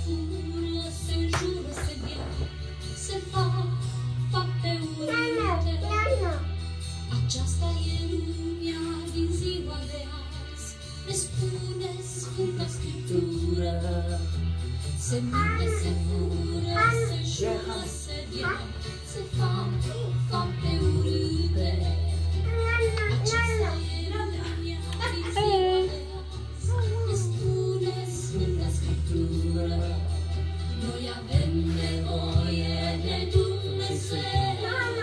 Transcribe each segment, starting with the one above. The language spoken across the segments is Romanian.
fură, se înjură, se dea, se fac fapte urâte. Aceasta e lumea din ziua de azi, ne spune Sfânta Scriptură. Se minte, se fură, se înjură, se dea, se fac fapte urâte. Aceasta e lumea din ziua de azi, ne spune Sfânta Scriptură. Noi avem nevoie de Dumnezeu,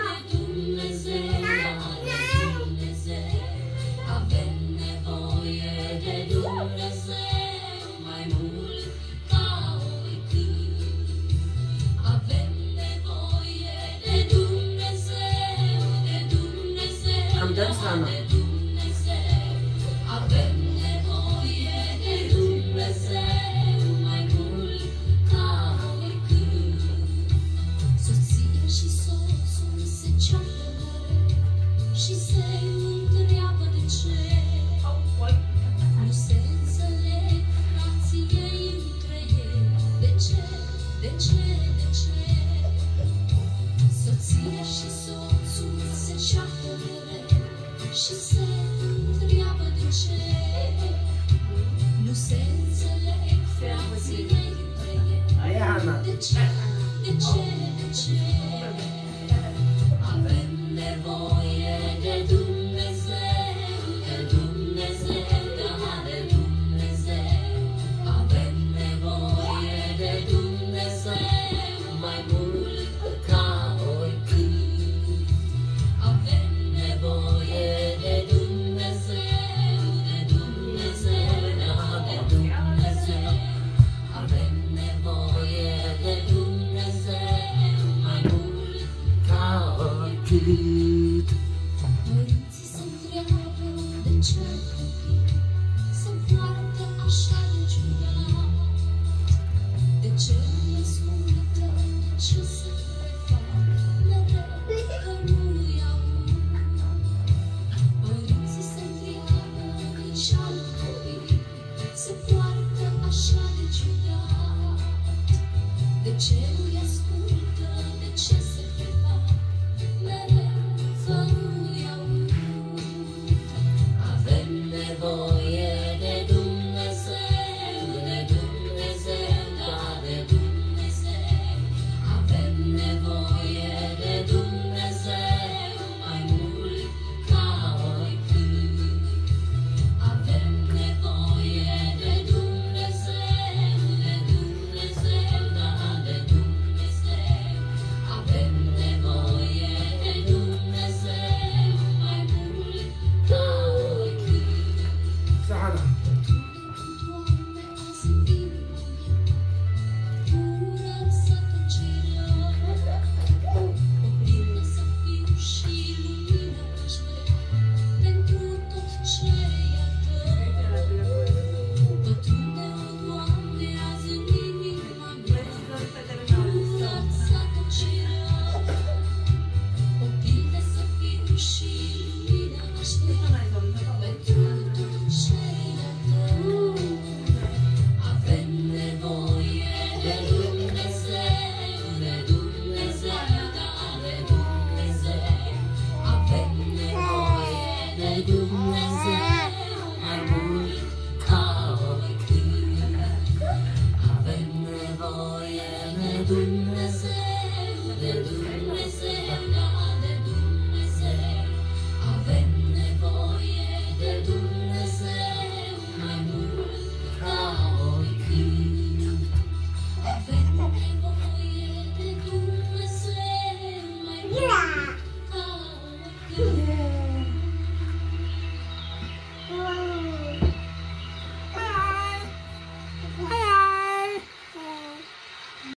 de Dumnezeu, de Dumnezeu. Avem nevoie de Dumnezeu mai mult ca oricând. Avem nevoie de Dumnezeu, de Dumnezeu, de Dumnezeu. Avem nevoie de Dumnezeu mai mult ca oricând. Soția și soțul se ceartă mereu și se întreabă de ce. Nu se înțeleg frații ei între ei. De ce? De ce? De ce? Soția și soțul se ceartă mereu și se întreabă de ce. Nu se înțeleg frații ei între ei. De ce? De ce? De ce? Avem nevoie de Dumnezeu, de Dumnezeu, da, de Dumnezeu. Avem nevoie de Dumnezeu mai mult ca oricând. Avem nevoie de Dumnezeu, de Dumnezeu, da, de Dumnezeu. Avem nevoie de Dumnezeu mai mult ca oricând. Părinții se întreabă de ce copii se poartă așa de ciudat. De ce nu ascultă, de ce se prefac mereu că nu-i aud. Părinții se întreabă de ce al copii se poartă așa de ciudat. De ce nu-i ascultă, de ce se prefac mereu că nu-i aud. Avem nevoie de Dumnezeu, de Dumnezeu, da, de Dumnezeu. Avem nevoie de Dumnezeu mai mult ca oricând. Avem nevoie de Dumnezeu, de Dumnezeu, da, de Dumnezeu. Avem nevoie de Dumnezeu mai mult ca oricând. Sahana. Doamne, azi în inima mea, curăț să tăcerea. Oprinde să fiu și lumină aș vrea pentru tot ce e a Tău. Pătrunde-o, Doamne, azi în inima mea, curăț să tăcerea. Oprinde să fiu și lumină aș vrea pentru tot ce e a Tău. Avem nevoie de Dumnezeu, de Dumnezeu, da, de Dumnezeu. Avem nevoie de Dumnezeu mai mult ca oricând. Avem nevoie de Dumnezeu.